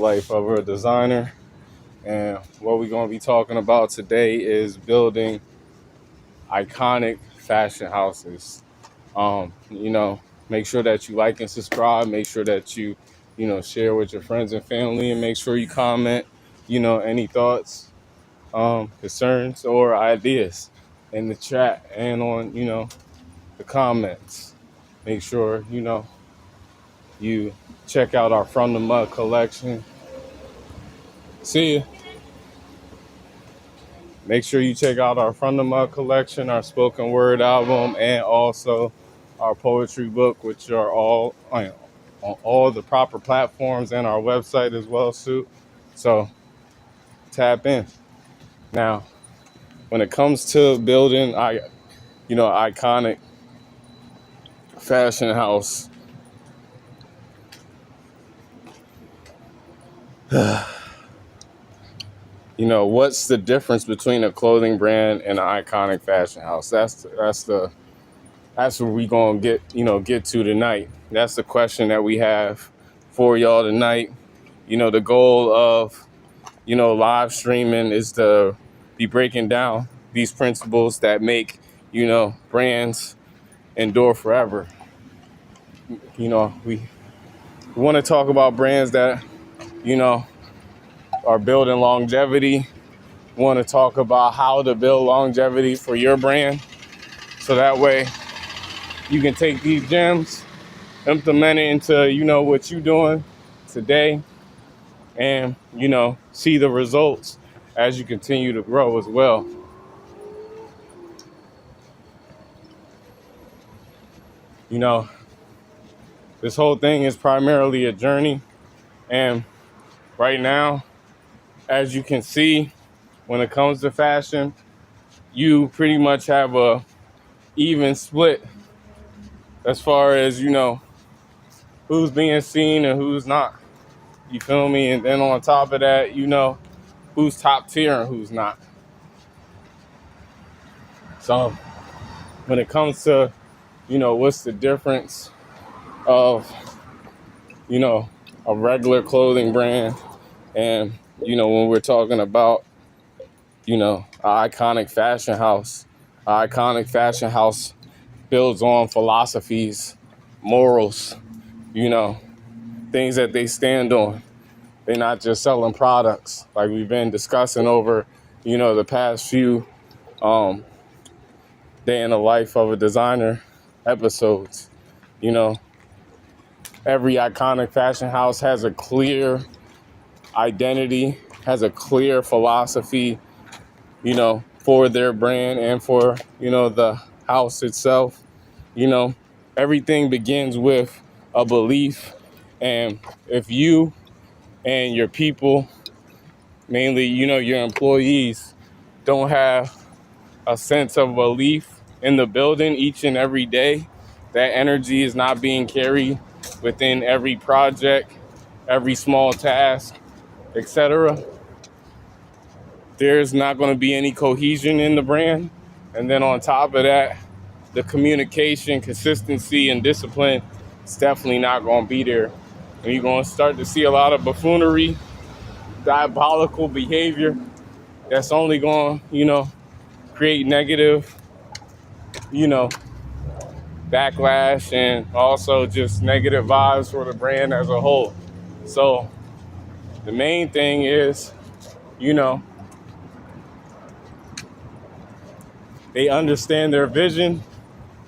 Life of a designer, and what we're going to be talking about today is building iconic fashion houses. Make sure that you like and subscribe. Make sure that you share with your friends and family, and make sure you comment, any thoughts, concerns, or ideas in the chat and on, the comments. Make sure, you check out our From the Mud collection. See you. Make sure you check out our From the Mud collection, our spoken word album, and also our poetry book, which are all on all the proper platforms and our website as well, Sue. So tap in. Now, when it comes to building, iconic fashion house, what's the difference between a clothing brand and an iconic fashion house? That's what we're gonna get to tonight. That's the question that we have for y'all tonight. The goal of live streaming is to be breaking down these principles that make brands endure forever. We want to talk about brands that are building longevity. We want to talk about how to build longevity for your brand, so that way you can take these gems, implement it into, what you're doing today, and, see the results as you continue to grow as well. This whole thing is primarily a journey. And right now, as you can see, when it comes to fashion, you pretty much have a even split as far as, who's being seen and who's not. You feel me? And then on top of that, who's top tier and who's not. So when it comes to, what's the difference of, a regular clothing brand and, when we're talking about, an iconic fashion house. An iconic fashion house builds on philosophies, morals, things that they stand on. They're not just selling products like we've been discussing over, the past few day in the life of a designer episodes. Every iconic fashion house has a clear identity, has a clear philosophy, for their brand and for, the house itself. Everything begins with a belief. And if you and your people, mainly, your employees, don't have a sense of belief in the building each and every day, that energy is not being carried within every project, every small task, etc. There's not going to be any cohesion in the brand. And then on top of that, the communication, consistency, and discipline is definitely not going to be there. And you're going to start to see a lot of buffoonery, diabolical behavior that's only going to, create negative, backlash, and also just negative vibes for the brand as a whole. So the main thing is, they understand their vision.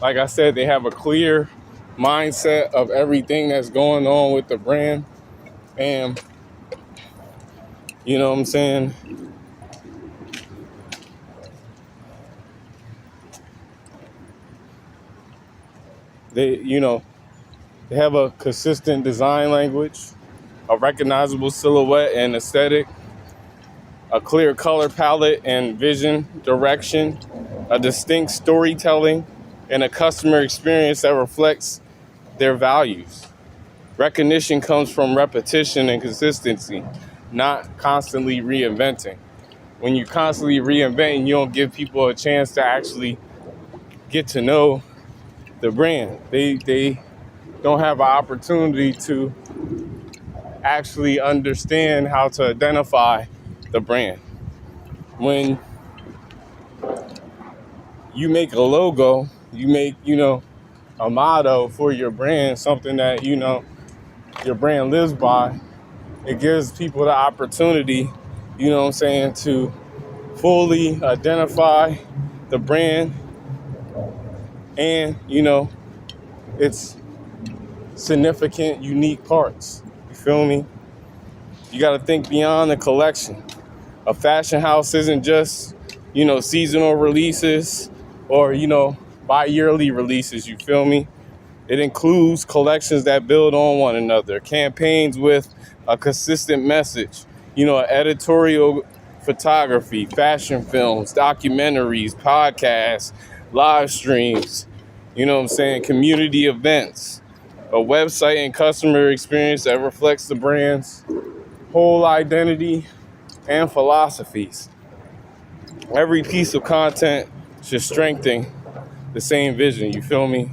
Like I said, they have a clear mindset of everything that's going on with the brand. And, what I'm saying? They have a consistent design language, a recognizable silhouette and aesthetic, a clear color palette and vision, direction, a distinct storytelling, and a customer experience that reflects their values. Recognition comes from repetition and consistency, not constantly reinventing. When you constantly reinventing, you don't give people a chance to actually get to know the brand. They don't have an opportunity to actually understand how to identify the brand. When you make a logo, you make, a motto for your brand, something that, your brand lives by, it gives people the opportunity, to fully identify the brand and, its significant, unique parts. You feel me? You got to think beyond the collection. A fashion house isn't just, seasonal releases or, bi-yearly releases. You feel me? It includes collections that build on one another, campaigns with a consistent message, editorial photography, fashion films, documentaries, podcasts, live streams, community events, a website and customer experience that reflects the brand's whole identity and philosophies. Every piece of content should strengthen the same vision, you feel me?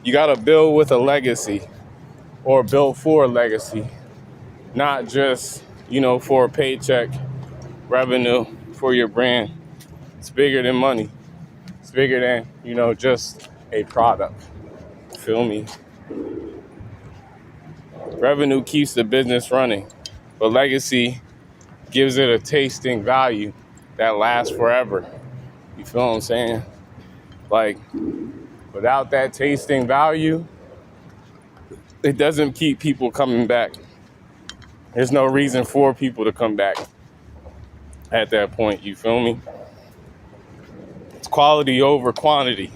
You gotta build with a legacy or build for a legacy, not just, for a paycheck revenue for your brand. It's bigger than money. It's bigger than, just a product. Feel me? Revenue keeps the business running, but legacy gives it a tasting value that lasts forever. You feel what I'm saying? Like, without that tasting value, it doesn't keep people coming back. There's no reason for people to come back at that point, you feel me? It's quality over quantity.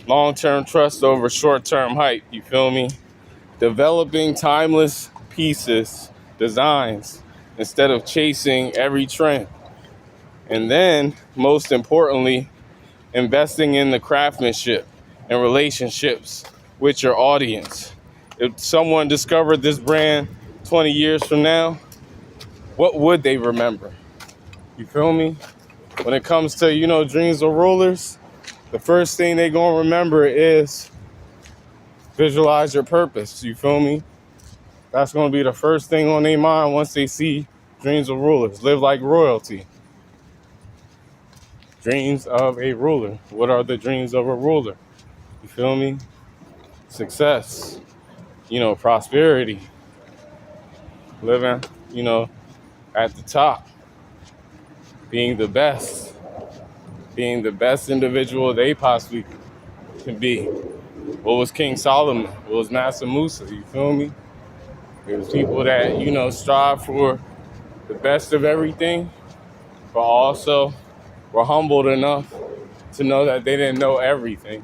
Long-term trust over short-term hype, you feel me? Developing timeless pieces, designs, instead of chasing every trend. And then, most importantly, investing in the craftsmanship and relationships with your audience. If someone discovered this brand 20 years from now, what would they remember? You feel me? When it comes to, dreams of rulers, the first thing they're going to remember is visualize your purpose. You feel me? That's going to be the first thing on their mind once they see dreams of rulers. Live like royalty. Dreams of a ruler. What are the dreams of a ruler? You feel me? Success. Prosperity. Living, at the top. Being the best. Being the best individual they possibly can be. What was King Solomon? What was Master Musa? You feel me? There's people that, strive for the best of everything, but also were humbled enough to know that they didn't know everything.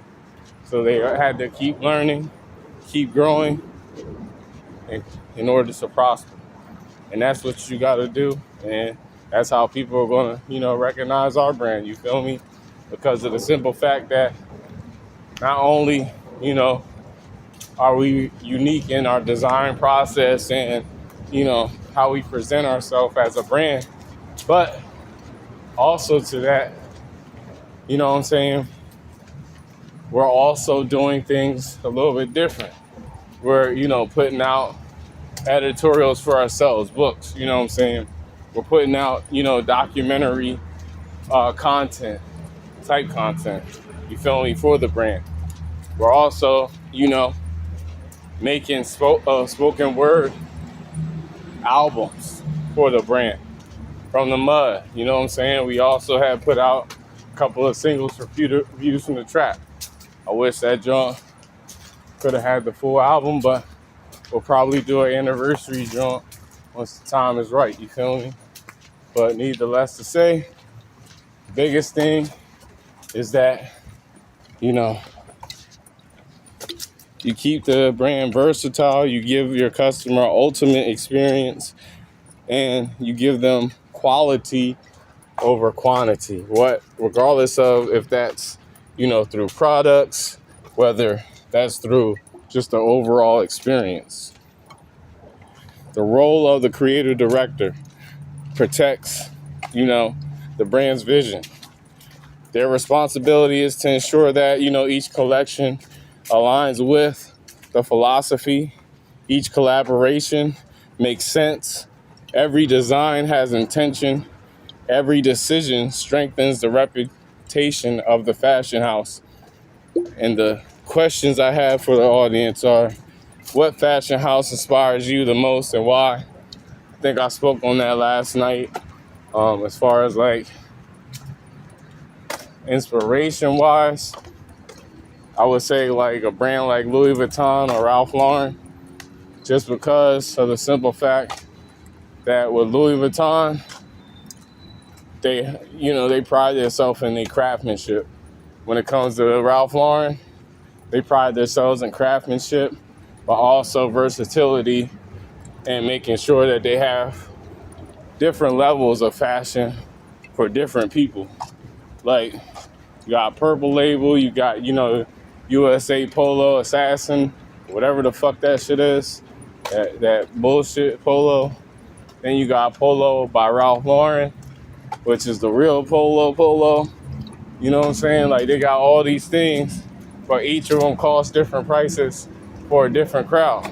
So they had to keep learning, keep growing in order to prosper. And that's what you got to do. And that's how people are going to, recognize our brand. You feel me? Because of the simple fact that not only, are we unique in our design process and, how we present ourselves as a brand, but also to that, we're also doing things a little bit different. We're, putting out editorials for ourselves, books, We're putting out, documentary content, type content, you feel me, for the brand. We're also, making spoken word albums for the brand from the mud. We also have put out a couple of singles for views from the trap. I wish that joint could have had the full album, but we'll probably do an anniversary joint once the time is right. You feel me? But needless to say, the biggest thing is that, you keep the brand versatile, you give your customer ultimate experience, and you give them quality over quantity. Regardless of if that's, through products, whether that's through just the overall experience. The role of the creative director protects, the brand's vision. Their responsibility is to ensure that, each collection aligns with the philosophy Each collaboration makes sense. Every design has intention. Every decision strengthens the reputation of the fashion house. And the questions I have for the audience are, what fashion house inspires you the most and why? I think I spoke on that last night. As far as like inspiration wise, I would say like a brand like Louis Vuitton or Ralph Lauren, just because of the simple fact that with Louis Vuitton, they pride themselves in their craftsmanship. When it comes to Ralph Lauren, they pride themselves in craftsmanship, but also versatility and making sure that they have different levels of fashion for different people. Like, you got Purple Label, you got, USA Polo, Assassin, whatever the fuck that shit is, that bullshit Polo. Then you got Polo by Ralph Lauren, which is the real Polo. You know what I'm saying? Like, they got all these things, but each of them cost different prices for a different crowd.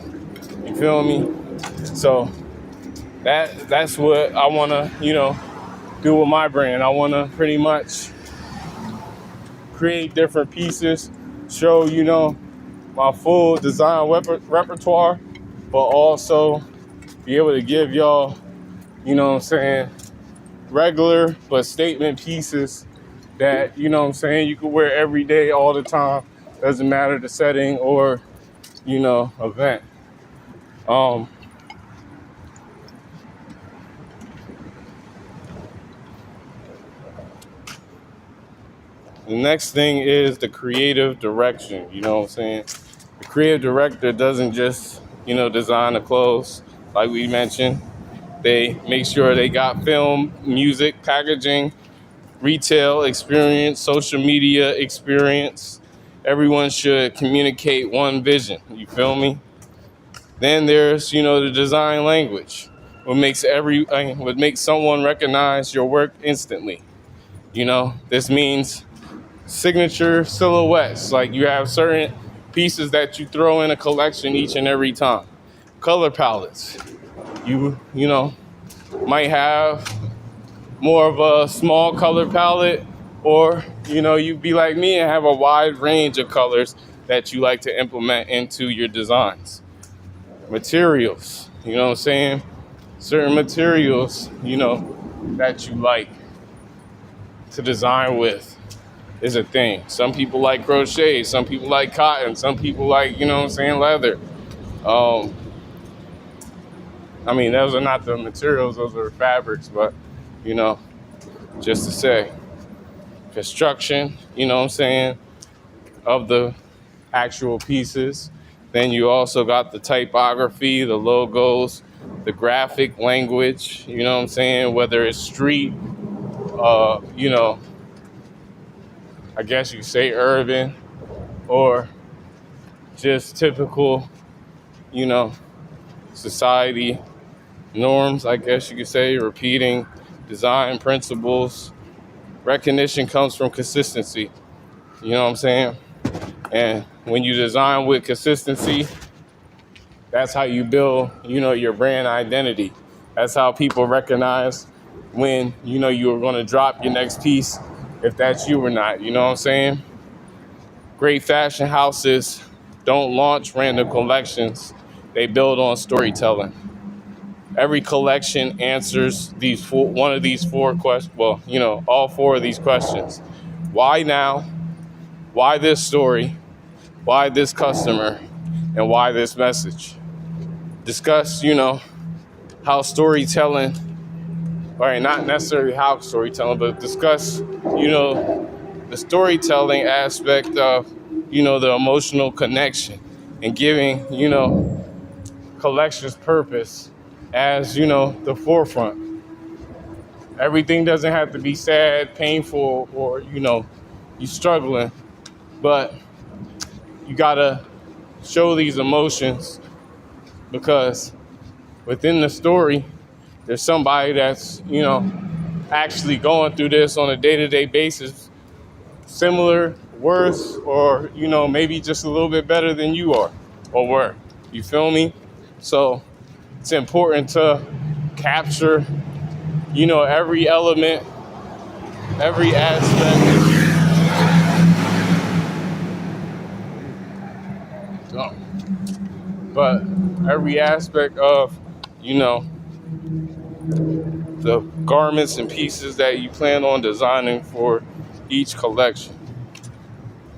You feel me? So that's what I want to, do with my brand. I want to pretty much create different pieces, show, my full design repertoire, but also be able to give y'all, regular but statement pieces that, you can wear every day, all the time. Doesn't matter the setting or, event. The next thing is the creative direction, The creative director doesn't just, design the clothes like we mentioned. They make sure they got film, music, packaging, retail experience, social media experience. Everyone should communicate one vision. You feel me? Then there's, the design language, what makes someone recognize your work instantly. This means signature silhouettes. Like, you have certain pieces that you throw in a collection each and every time. Color palettes. You might have more of a small color palette, or you'd be like me and have a wide range of colors that you like to implement into your designs. Materials, certain materials, that you like to design with is a thing. Some people like crochet, some people like cotton, some people like, leather. Those are not the materials, those are fabrics, but, just to say, construction, of the actual pieces. Then you also got the typography, the logos, the graphic language, whether it's street, I guess you could say urban, or just typical, society norms, I guess you could say, repeating design principles. Recognition comes from consistency, And when you design with consistency, that's how you build, your brand identity. That's how people recognize when, you are going to drop your next piece, if that's you or not, Great fashion houses don't launch random collections. They build on storytelling. Every collection answers one of these four questions. Well, all four of these questions. Why now? Why this story? Why this customer? And why this message? Discuss, how storytelling, or not necessarily how storytelling, but discuss, the storytelling aspect of, the emotional connection, and giving, collections purpose as, the forefront. Everything doesn't have to be sad, painful, or, you struggling, but you gotta show these emotions, because within the story, there's somebody that's, actually going through this on a day-to-day basis, similar, worse, or, maybe just a little bit better than you are or were. You feel me? So it's important to capture, every element, every aspect. But every aspect of, the garments and pieces that you plan on designing for each collection.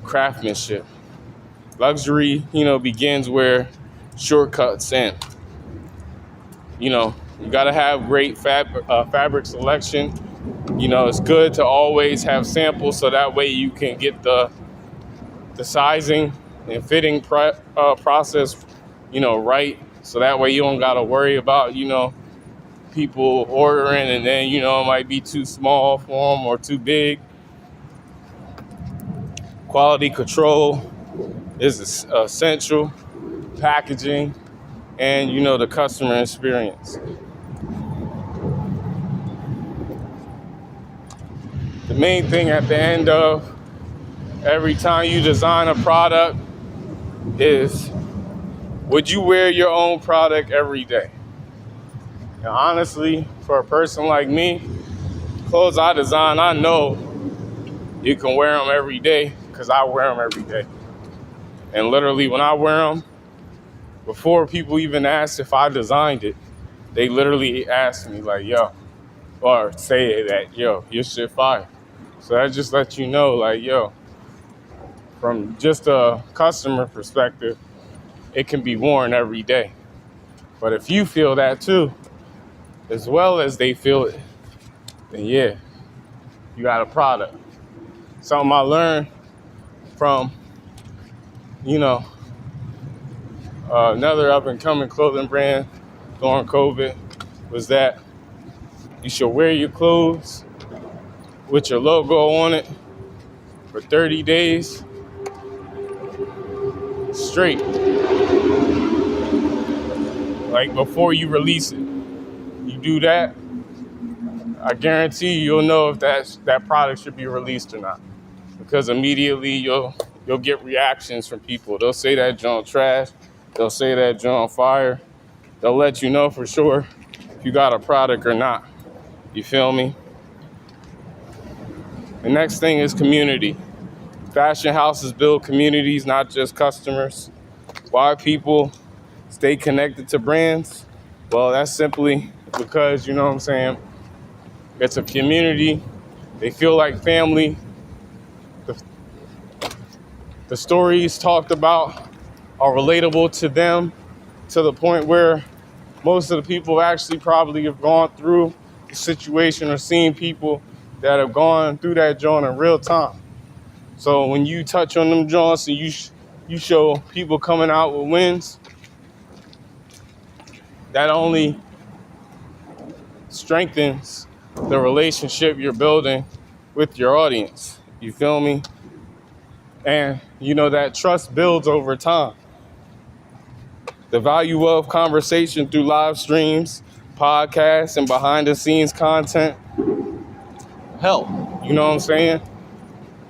Craftsmanship. Luxury, begins where shortcuts end. You got to have great fabric selection. It's good to always have samples so that way you can get the sizing and fitting process, right. So that way you don't got to worry about, people ordering and then, it might be too small for them or too big. Quality control is essential. Packaging and, the customer experience. The main thing at the end of every time you design a product is, would you wear your own product every day? And honestly, for a person like me, clothes I design, I know you can wear them every day because I wear them every day. And literally when I wear them, before people even ask if I designed it, they literally ask me like, yo, or say that, yo, your shit fire. So that just lets you know, like, yo, from just a customer perspective, it can be worn every day. But if you feel that too, as well as they feel it, then yeah, you got a product. Something I learned from, another up and coming clothing brand during COVID was that you should wear your clothes with your logo on it for 30 days straight, like before you release it. You do that, I guarantee you'll know if that product should be released or not, because immediately you'll get reactions from people. They'll say that joint trash, they'll say that joint fire. They'll let you know for sure if you got a product or not. You feel me? The next thing is community. Fashion houses build communities, not just customers. Why people stay connected to brands? Well, that's simply because, it's a community. They feel like family. The stories talked about are relatable to them to the point where most of the people actually probably have gone through the situation or seen people that have gone through that joint in real time. So when you touch on them joints and you show people coming out with wins, that only strengthens the relationship you're building with your audience. You feel me? And that trust builds over time. The value of conversation through live streams, podcasts, and behind the scenes content help. You know what I'm saying?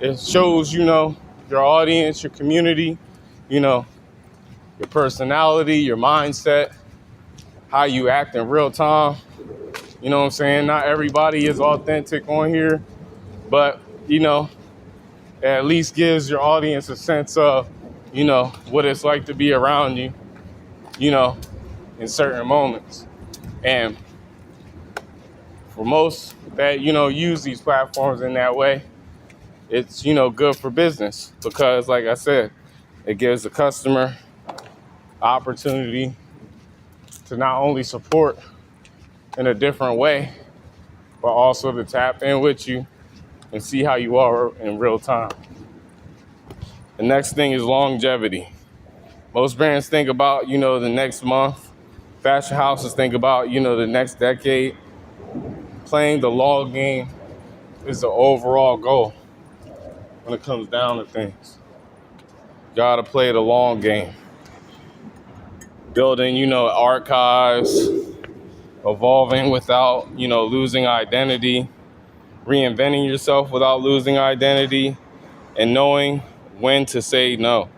It shows, your audience, your community, your personality, your mindset, how you act in real time. You know what I'm saying? Not everybody is authentic on here, but, it at least gives your audience a sense of, what it's like to be around you, in certain moments. And for most that, use these platforms in that way, it's, good for business because, like I said, it gives the customer opportunity to not only support in a different way, but also to tap in with you and see how you are in real time. The next thing is longevity. Most brands think about, the next month. Fashion houses think about, the next decade. Playing the long game is the overall goal when it comes down to things. You gotta play the long game. Building, archives, evolving without, losing identity, reinventing yourself without losing identity, and knowing when to say no.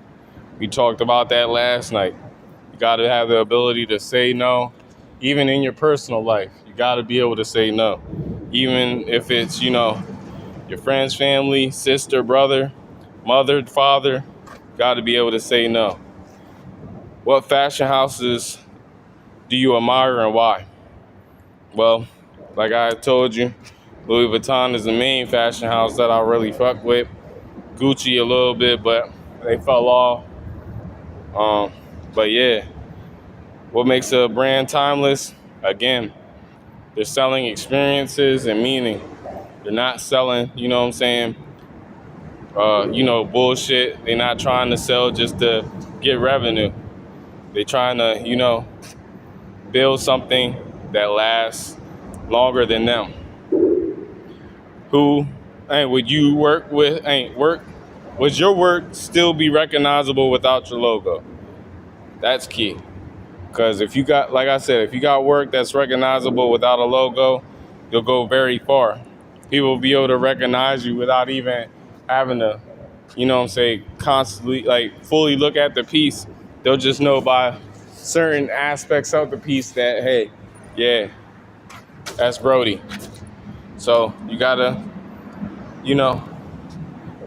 We talked about that last night. You got to have the ability to say no. Even in your personal life, you got to be able to say no. Even if it's, your friend's family, sister, brother, mother, father, got to be able to say no. What fashion houses do you admire and why? Well, like I told you, Louis Vuitton is the main fashion house that I really fuck with. Gucci a little bit, but they fell off. But yeah, what makes a brand timeless? Again, they're selling experiences and meaning. They're not selling, bullshit. They're not trying to sell just to get revenue. They're trying to, build something that lasts longer than them. Who, would you work with, would your work still be recognizable without your logo? That's key. Because if you got, like I said, if you got work that's recognizable without a logo, you'll go very far. People will be able to recognize you without even having to, constantly, fully look at the piece. They'll just know by certain aspects of the piece that, hey, yeah, that's Brody. So you gotta,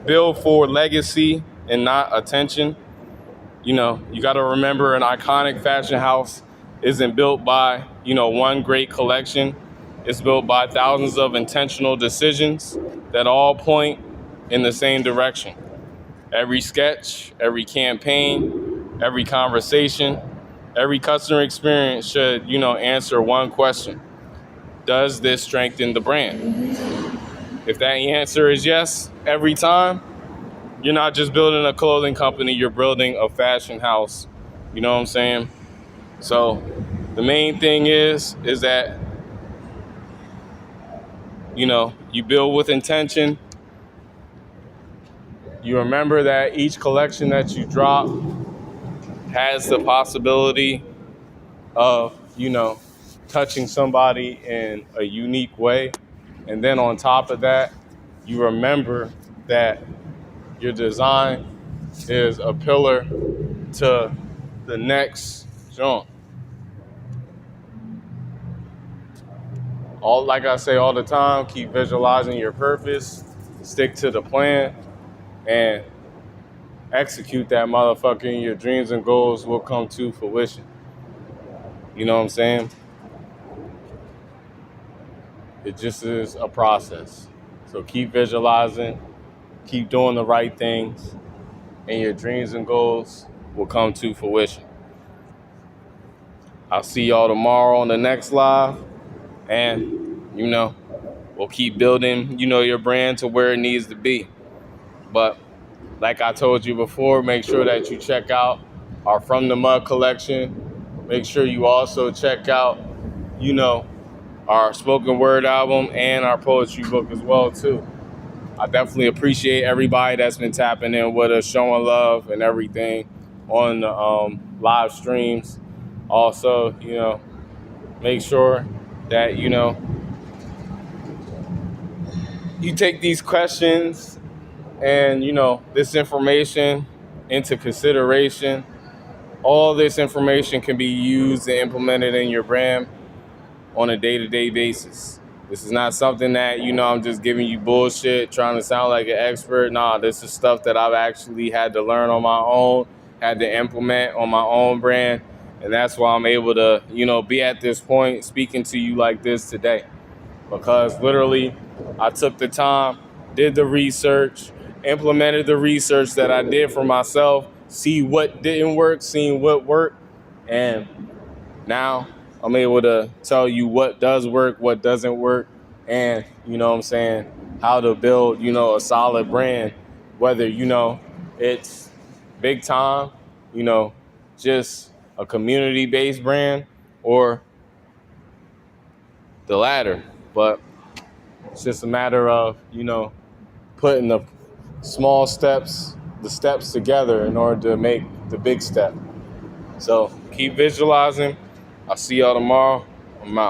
build for legacy and not attention. You gotta remember an iconic fashion house isn't built by, one great collection. It's built by thousands of intentional decisions that all point in the same direction. Every sketch, every campaign, every conversation, every customer experience should, answer one question. Does this strengthen the brand? If that answer is yes, every time, you're not just building a clothing company, you're building a fashion house. You know what I'm saying? So the main thing is that, you build with intention. You remember that each collection that you drop has the possibility of, touching somebody in a unique way. And then on top of that, you remember that your design is a pillar to the next jump. Like I say all the time, keep visualizing your purpose, stick to the plan, and execute that motherfucker, and your dreams and goals will come to fruition. You know what I'm saying? It just is a process. So keep visualizing, keep doing the right things, and your dreams and goals will come to fruition. I'll see y'all tomorrow on the next live. And, we'll keep building, your brand to where it needs to be. But like I told you before, make sure that you check out our From the Mud collection. Make sure you also check out, our spoken word album and our poetry book as well, too. I definitely appreciate everybody that's been tapping in with us, showing love and everything on the live streams. Also, make sure that, you take these questions and, this information into consideration. All this information can be used and implemented in your brand on a day-to-day basis. This is not something that, I'm just giving you bullshit, trying to sound like an expert. Nah, this is stuff that I've actually had to learn on my own, had to implement on my own brand. And that's why I'm able to, be at this point speaking to you like this today. Because literally, I took the time, did the research, implemented the research that I did for myself, see what didn't work, seeing what worked, and now I'm able to tell you what does work, what doesn't work, and, how to build, a solid brand, whether, it's big time, just a community-based brand or the latter. But it's just a matter of, putting the small steps, the steps together in order to make the big step. So keep visualizing. I'll see y'all tomorrow. I'm out.